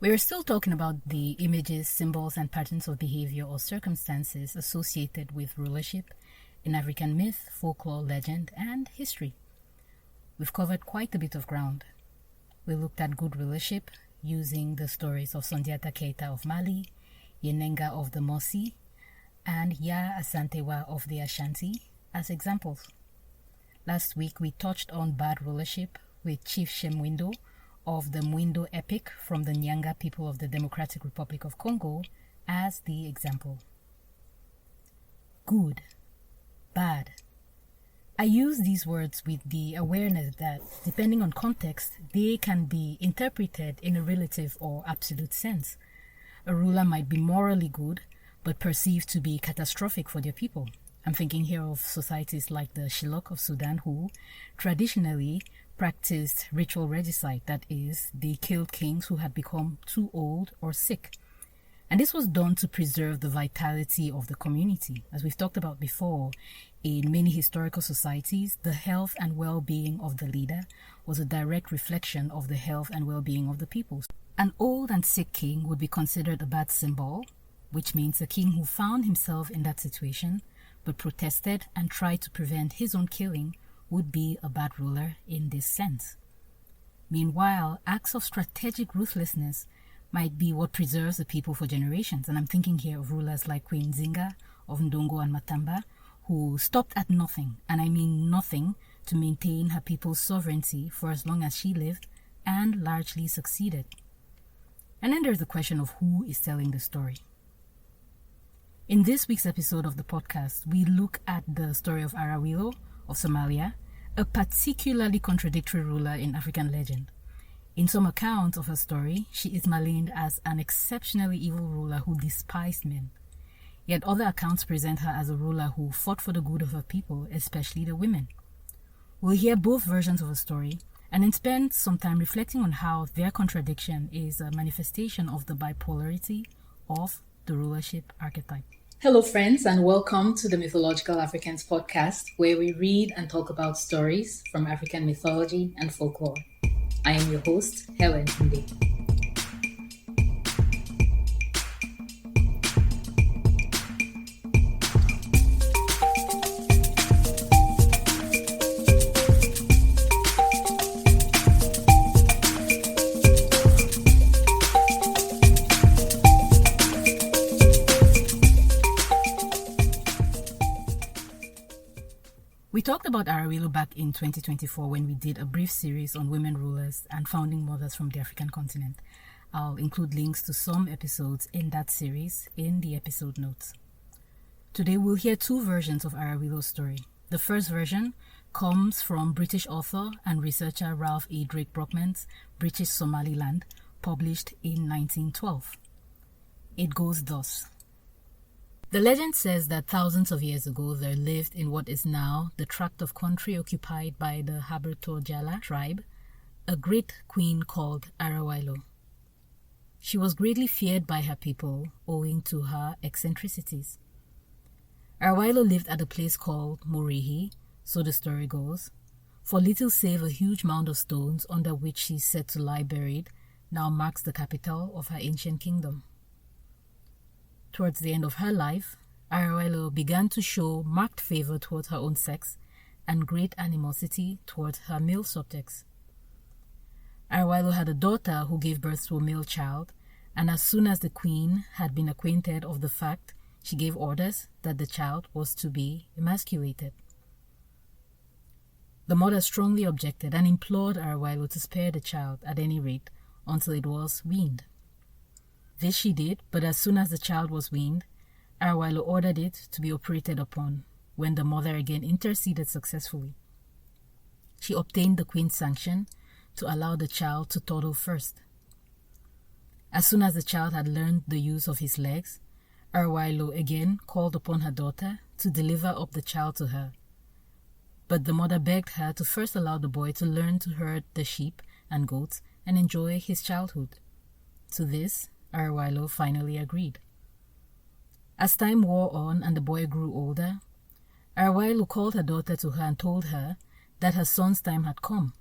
We're still talking about the images, symbols, and patterns of behavior or circumstances associated with rulership in African myth, folklore, legend, and history. We've covered quite a bit of ground. We looked at good rulership using the stories of Sundiata Keita of Mali, Yenenga of the Mosi, and Ya Asantewa of the Ashanti as examples. Last week we touched on bad rulership with Chief Shemwindo of the Mwindo epic from the Nyanga people of the Democratic Republic of Congo as the example. Good, bad. I use these words with the awareness that, depending on context, they can be interpreted in a relative or absolute sense. A ruler might be morally good, but perceived to be catastrophic for their people. I'm thinking here of societies like the Shilluk of Sudan, who traditionally practiced ritual regicide, that is, they killed kings who had become too old or sick. And this was done to preserve the vitality of the community. As we've talked about before, in many historical societies, the health and well-being of the leader was a direct reflection of the health and well-being of the people. An old and sick king would be considered a bad symbol, which means a king who found himself in that situation but protested and tried to prevent his own killing would be a bad ruler in this sense. Meanwhile, acts of strategic ruthlessness might be what preserves the people for generations, and I'm thinking here of rulers like Queen Zinga of Ndongo and Matamba, who stopped at nothing, and I mean nothing, to maintain her people's sovereignty for as long as she lived, and largely succeeded. And then there's the question of who is telling the story. In this week's episode of the podcast, we look at the story of Arawilo of Somalia, a particularly contradictory ruler in African legend. In some accounts of her story, she is maligned as an exceptionally evil ruler who despised men. Yet other accounts present her as a ruler who fought for the good of her people, especially the women. We'll hear both versions of her story and then spend some time reflecting on how their contradiction is a manifestation of the bipolarity of the rulership archetype. Hello friends, and welcome to the Mythological Africans podcast, where we read and talk about stories from African mythology and folklore. I am your host, Helen Nde. We talked about Arawilo back in 2024 when we did a brief series on women rulers and founding mothers from the African continent. I'll include links to some episodes in that series in the episode notes. Today we'll hear two versions of Arawilo's story. The first version comes from British author and researcher Ralph E. Drake Brockman's British Somaliland, published in 1912. It goes thus. The legend says that thousands of years ago there lived in what is now the tract of country occupied by the Habertojala tribe a great queen called Arawilo. She was greatly feared by her people owing to her eccentricities. Arawilo lived at a place called Murihi, so the story goes, for little save a huge mound of stones under which she is said to lie buried now marks the capital of her ancient kingdom. Towards the end of her life, Arawilo began to show marked favor towards her own sex and great animosity towards her male subjects. Arawilo had a daughter who gave birth to a male child, and as soon as the queen had been acquainted of the fact, she gave orders that the child was to be emasculated. The mother strongly objected and implored Arawilo to spare the child at any rate until it was weaned. This she did, but as soon as the child was weaned, Arawilo ordered it to be operated upon, when the mother again interceded successfully. She obtained the queen's sanction to allow the child to toddle first. As soon as the child had learned the use of his legs, Arawilo again called upon her daughter to deliver up the child to her. But the mother begged her to first allow the boy to learn to herd the sheep and goats and enjoy his childhood. To this, Arawilo finally agreed. As time wore on and the boy grew older, Arawilo called her daughter to her and told her that her son's time had come.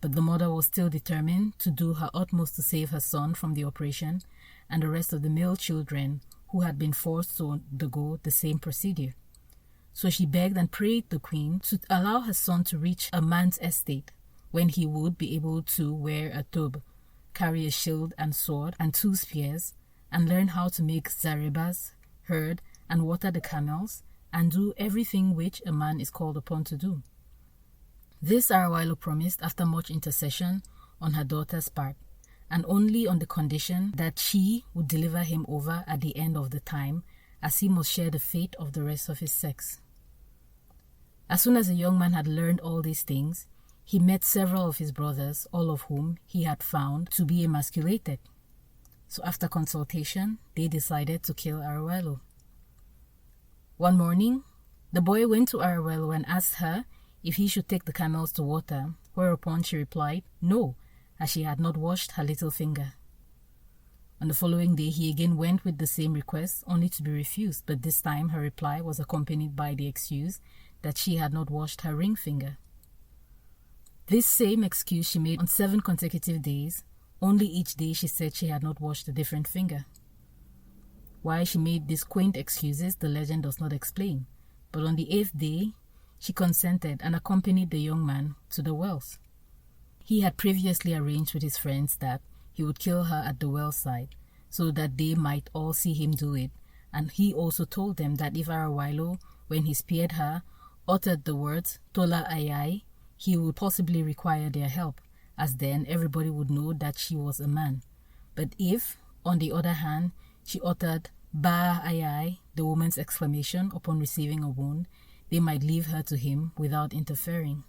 but the mother was still determined to do her utmost to save her son from the operation and the rest of the male children who had been forced to undergo the same procedure. So she begged and prayed the queen to allow her son to reach a man's estate when he would be able to wear a tobe, carry a shield and sword and 2 spears, and learn how to make zarebas, herd, and water the camels, and do everything which a man is called upon to do. This Arawilo promised after much intercession on her daughter's part, and only on the condition that she would deliver him over at the end of the time, as he must share the fate of the rest of his sex. As soon as the young man had learned all these things, he met several of his brothers, all of whom he had found to be emasculated. So after consultation, they decided to kill Arawilo. One morning, the boy went to Arawilo and asked her if he should take the camels to water, whereupon she replied no, as she had not washed her little finger. On the following day, he again went with the same request, only to be refused, but this time her reply was accompanied by the excuse that she had not washed her ring finger. This same excuse she made on 7 consecutive days, only each day she said she had not washed a different finger. Why she made these quaint excuses, the legend does not explain, but on the 8th day, she consented and accompanied the young man to the wells. He had previously arranged with his friends that he would kill her at the well side, so that they might all see him do it, and he also told them that if Arawilo, when he speared her, uttered the words Tola Ayai, he would possibly require their help, as then everybody would know that she was a man. But if, on the other hand, she uttered Ba Ayai, the woman's exclamation upon receiving a wound, they might leave her to him without interfering.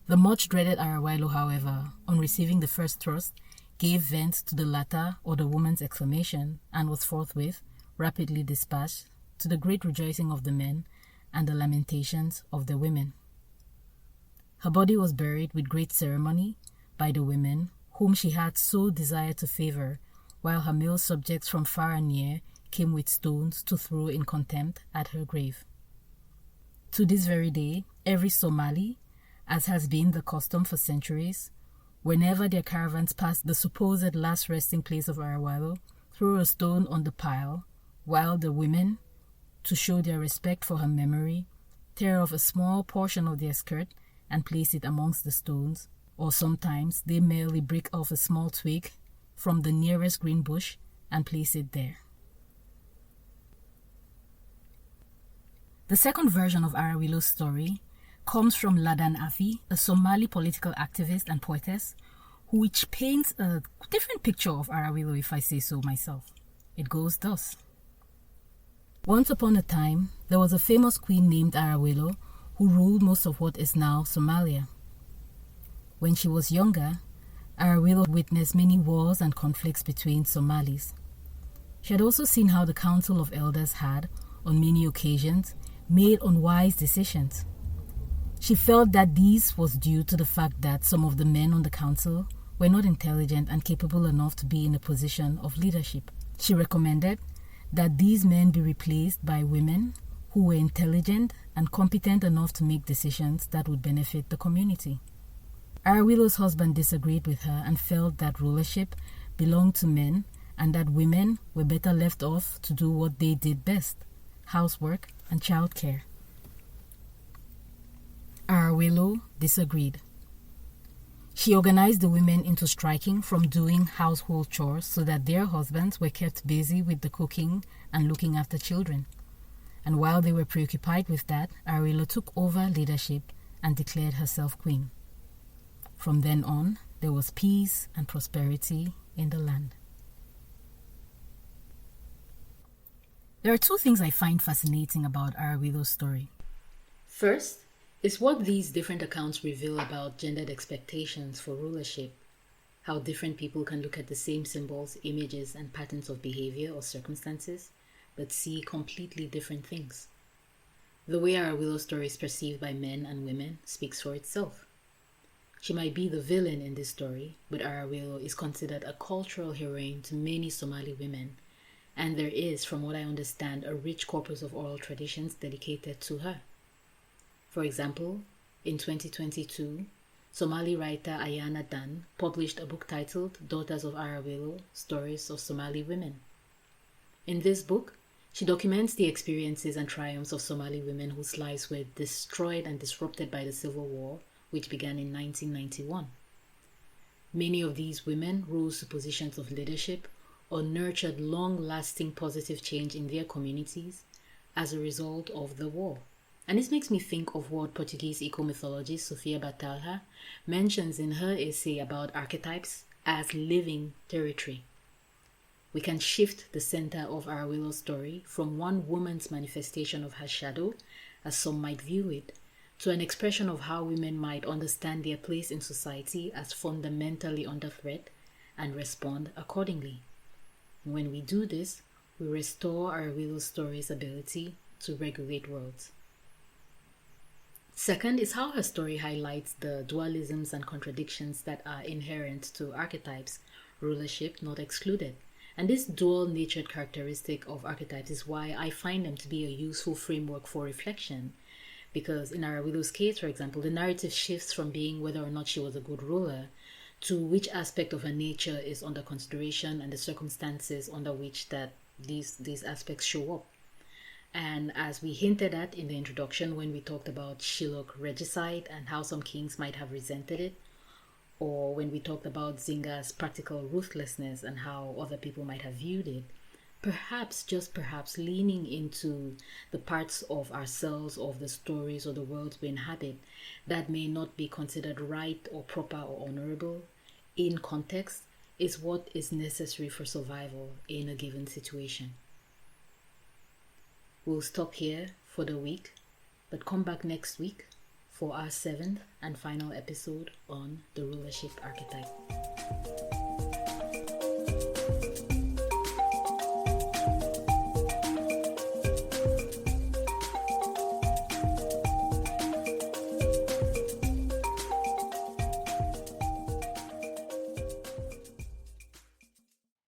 The much dreaded Arawilo, however, on receiving the first thrust, gave vent to the latter or the woman's exclamation and was forthwith rapidly dispatched, to the great rejoicing of the men and the lamentations of the women. Her body was buried with great ceremony by the women, whom she had so desired to favor, while her male subjects from far and near came with stones to throw in contempt at her grave. To this very day, every Somali, as has been the custom for centuries, whenever their caravans pass the supposed last resting place of Arawilo, throw a stone on the pile, while the women, to show their respect for her memory, tear off a small portion of their skirt and place it amongst the stones, or sometimes they merely break off a small twig from the nearest green bush and place it there. The second version of Arawilo's story comes from Ladan Afi, a Somali political activist and poetess, which paints a different picture of Arawilo, if I say so myself. It goes thus. Once upon a time, there was a famous queen named Arawilo who ruled most of what is now Somalia. When she was younger, Arawilo witnessed many wars and conflicts between Somalis. She had also seen how the Council of Elders had, on many occasions, made unwise decisions. She felt that this was due to the fact that some of the men on the council were not intelligent and capable enough to be in a position of leadership. She recommended that these men be replaced by women who were intelligent and competent enough to make decisions that would benefit the community. Arawilo's husband disagreed with her and felt that rulership belonged to men and that women were better left off to do what they did best: housework and childcare. Arawilo disagreed. She organized the women into striking from doing household chores so that their husbands were kept busy with the cooking and looking after children. And while they were preoccupied with that, Arawilo took over leadership and declared herself queen. From then on, there was peace and prosperity in the land. There are 2 things I find fascinating about Arawilo's story. First is what these different accounts reveal about gendered expectations for rulership, how different people can look at the same symbols, images, and patterns of behavior or circumstances, but see completely different things. The way Arawilo's story is perceived by men and women speaks for itself. She might be the villain in this story, but Arawilo is considered a cultural heroine to many Somali women, and there is, from what I understand, a rich corpus of oral traditions dedicated to her. For example, in 2022, Somali writer Ayana Dan published a book titled Daughters of Arawelo, Stories of Somali Women. In this book, she documents the experiences and triumphs of Somali women whose lives were destroyed and disrupted by the Civil War, which began in 1991. Many of these women rose to positions of leadership or nurtured long-lasting positive change in their communities as a result of the war. And this makes me think of what Portuguese eco-mythologist Sofia Batalha mentions in her essay about archetypes as living territory. We can shift the center of Arawelo's story from one woman's manifestation of her shadow, as some might view it, to an expression of how women might understand their place in society as fundamentally under threat and respond accordingly. When we do this, we restore Arawelo's story's ability to regulate worlds. Second is how her story highlights the dualisms and contradictions that are inherent to archetypes, rulership not excluded. And this dual-natured characteristic of archetypes is why I find them to be a useful framework for reflection. Because in Arawelo's case, for example, the narrative shifts from being whether or not she was a good ruler to which aspect of her nature is under consideration and the circumstances under which that these aspects show up. And as we hinted at in the introduction when we talked about Shilluk regicide and how some kings might have resented it, or when we talked about Zinga's practical ruthlessness and how other people might have viewed it, perhaps, just perhaps, leaning into the parts of ourselves, of the stories or the worlds we inhabit that may not be considered right or proper or honorable in context is what is necessary for survival in a given situation. We'll stop here for the week, but come back next week for our 7th and final episode on the rulership archetype.